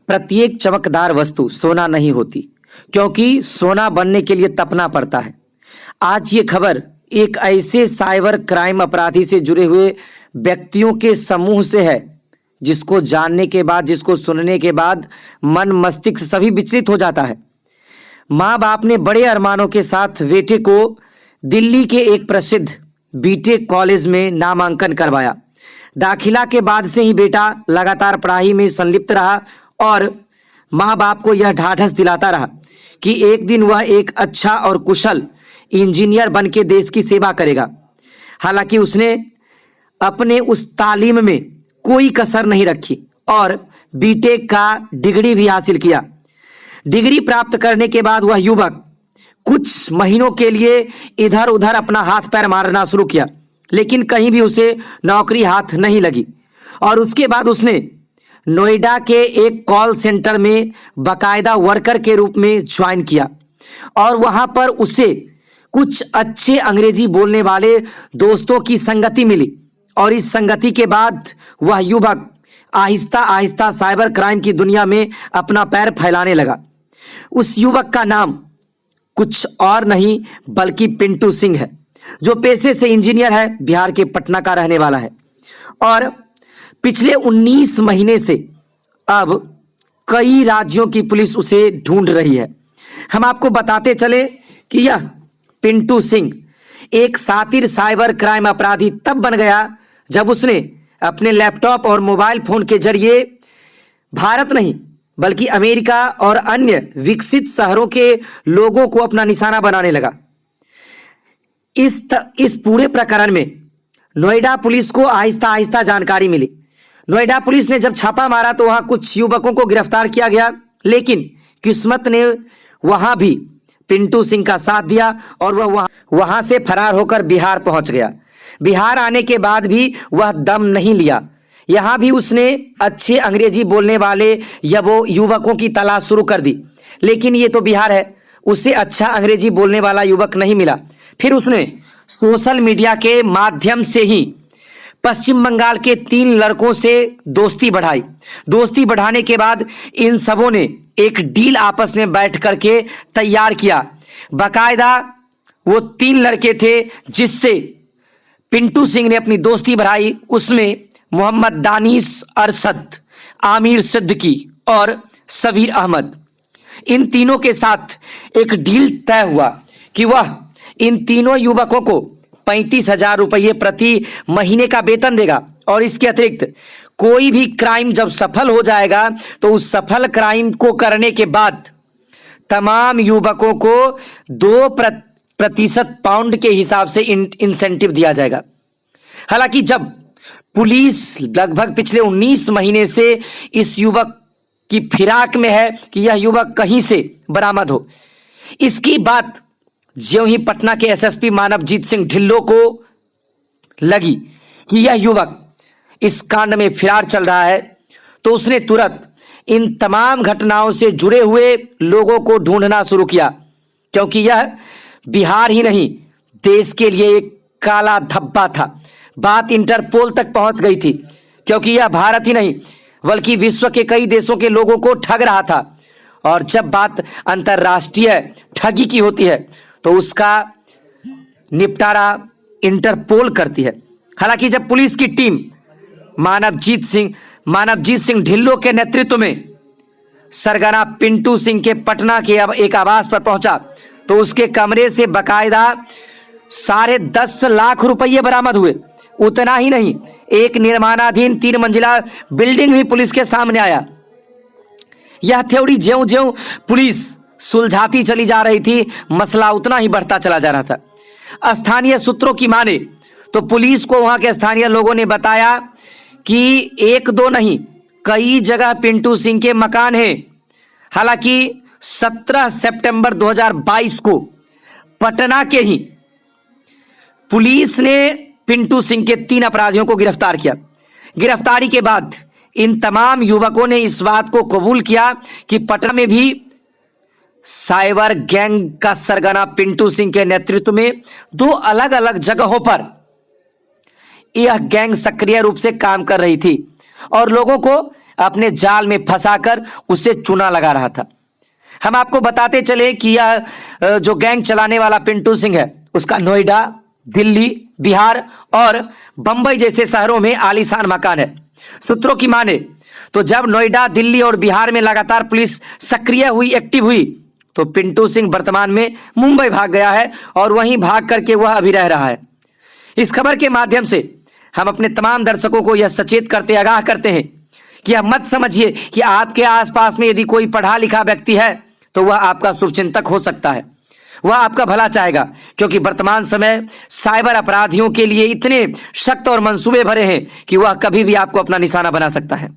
प्रत्येक चमकदार वस्तु सोना नहीं होती, क्योंकि सोना बनने के लिए तपना पड़ता है। आज ये खबर एक ऐसे साइबर क्राइम अपराधी से जुड़े हुए व्यक्तियों के समूह से है जिसको जानने के बाद, जिसको सुनने के बाद मन मस्तिष्क सभी विचलित हो जाता है। माँ बाप ने बड़े अरमानों के साथ बेटे को दिल्ली के एक प्रसिद्ध बीटेक कॉलेज में नामांकन करवाया। दाखिला के बाद से ही बेटा लगातार पढ़ाई में संलिप्त रहा और माँ बाप को यह ढाढ़स दिलाता रहा कि एक दिन वह एक अच्छा और कुशल इंजीनियर बन के देश की सेवा करेगा। हालांकि उसने अपने उस तालीम में कोई कसर नहीं रखी और बीटेक का डिग्री भी हासिल किया। डिग्री प्राप्त करने के बाद वह युवक कुछ महीनों के लिए इधर उधर अपना हाथ पैर मारना शुरू किया, लेकिन कहीं भी उसे नौकरी हाथ नहीं लगी। और उसके बाद उसने नोएडा के एक कॉल सेंटर में बाकायदा वर्कर के रूप में ज्वाइन किया और वहां पर उसे कुछ अच्छे अंग्रेजी बोलने वाले दोस्तों की संगति मिली और इस संगति के बाद वह युवक आहिस्ता आहिस्ता साइबर क्राइम की दुनिया में अपना पैर फैलाने लगा। उस युवक का नाम कुछ और नहीं बल्कि पिंटू सिंह है, जो पेशे से इंजीनियर है, बिहार के पटना का रहने वाला है और पिछले 19 महीने से अब कई राज्यों की पुलिस उसे ढूंढ रही है। हम आपको बताते चले कि यह पिंटू सिंह एक शातिर साइबर क्राइम अपराधी तब बन गया जब उसने अपने लैपटॉप और मोबाइल फोन के जरिए भारत नहीं बल्कि अमेरिका और अन्य विकसित शहरों के लोगों को अपना निशाना बनाने लगा। इस पूरे प्रकरण में नोएडा पुलिस को आहिस्ता आहिस्ता जानकारी मिली। नोएडा पुलिस ने जब छापा मारा तो वहां कुछ युवकों को गिरफ्तार किया गया, लेकिन किस्मत ने वहां भी पिंटू सिंह का साथ दिया और वह वहां से फरार होकर बिहार पहुंच गया। बिहार आने के बाद भी वह दम नहीं लिया। यहां भी उसने अच्छे अंग्रेजी बोलने वाले युवकों की तलाश शुरू कर दी, लेकिन ये तो बिहार है, उसे अच्छा अंग्रेजी बोलने वाला युवक नहीं मिला। फिर उसने सोशल मीडिया के माध्यम से ही पश्चिम बंगाल के 3 लड़कों से दोस्ती बढ़ाई। दोस्ती बढ़ाने के बाद इन सबों ने एक डील आपस में बैठ करके तैयार किया। बाकायदा वो 3 लड़के थे जिससे पिंटू सिंह ने अपनी दोस्ती बढ़ाई। उसमें मोहम्मद दानिश अरशद, आमिर सिद्दीकी और सबीर अहमद, इन तीनों के साथ एक डील तय हुआ कि वह इन तीनों युवकों को 35,000 रुपये प्रति महीने का वेतन देगा और इसके अतिरिक्त कोई भी क्राइम जब सफल हो जाएगा तो उस सफल क्राइम को करने के बाद तमाम युवकों को 2% पाउंड के हिसाब से इंसेंटिव दिया जाएगा। हालांकि जब पुलिस लगभग पिछले 19 महीने से इस युवक की फिराक में है कि यह युवक कहीं से बरामद हो, इसकी बात ज्यों ही पटना के एसएसपी मानवजीत सिंह ढिल्लों को लगी कि यह युवक इस कांड में फिरार चल रहा है, तो उसने तुरंत इन तमाम घटनाओं से जुड़े हुए लोगों को ढूंढना शुरू किया, क्योंकि यह बिहार ही नहीं देश के लिए एक काला धब्बा था। बात इंटरपोल तक पहुंच गई थी, क्योंकि यह भारत ही नहीं बल्कि विश्व के कई देशों के लोगों को ठग रहा था। और जब बात अंतरराष्ट्रीय ठगी की होती है तो उसका निपटारा इंटरपोल करती है। हालांकि जब पुलिस की टीम मानवजीत सिंह ढिल्लों के नेतृत्व में सरगना पिंटू सिंह के पटना के एक आवास पर पहुंचा तो उसके कमरे से बकायदा 10.5 लाख रुपये बरामद हुए। उतना ही नहीं, एक निर्माणाधीन 3 मंजिला बिल्डिंग भी पुलिस के सामने आया। यह थ्योरी ज्यों-ज्यों पुलिस सुलझाती चली जा रही थी, मसला उतना ही बढ़ता चला जा रहा था। स्थानीय सूत्रों की माने तो पुलिस को वहां के स्थानीय लोगों ने बताया कि 1-2 नहीं, कई जगह पिंटू सिंह के मकान हैं। हालांकि 17 सितंबर 2022 को पटना के ही पुलिस ने पिंटू सिंह के 3 अपराधियों को गिरफ्तार किया। गिरफ्तारी के बाद इन तमाम युवकों ने इस बात को कबूल किया कि पटना में भी साइबर गैंग का सरगना पिंटू सिंह के नेतृत्व में 2 अलग अलग जगहों पर यह गैंग सक्रिय रूप से काम कर रही थी और लोगों को अपने जाल में फंसाकर उसे चूना लगा रहा था। हम आपको बताते चले कि यह जो गैंग चलाने वाला पिंटू सिंह है, उसका नोएडा, दिल्ली, बिहार और बंबई जैसे शहरों में आलीशान मकान है। सूत्रों की माने तो जब नोएडा, दिल्ली और बिहार में लगातार पुलिस सक्रिय हुई, एक्टिव हुई, तो पिंटू सिंह वर्तमान में मुंबई भाग गया है और वहीं भाग करके वह अभी रह रहा है। इस खबर के माध्यम से हम अपने तमाम दर्शकों को यह सचेत करते, आगाह करते हैं कि आप मत समझिए कि आपके आसपास में यदि कोई पढ़ा लिखा व्यक्ति है तो वह आपका शुभचिंतक हो सकता है, वह आपका भला चाहेगा, क्योंकि वर्तमान समय साइबर अपराधियों के लिए इतने सख्त और मंसूबे भरे हैं कि वह कभी भी आपको अपना निशाना बना सकता है।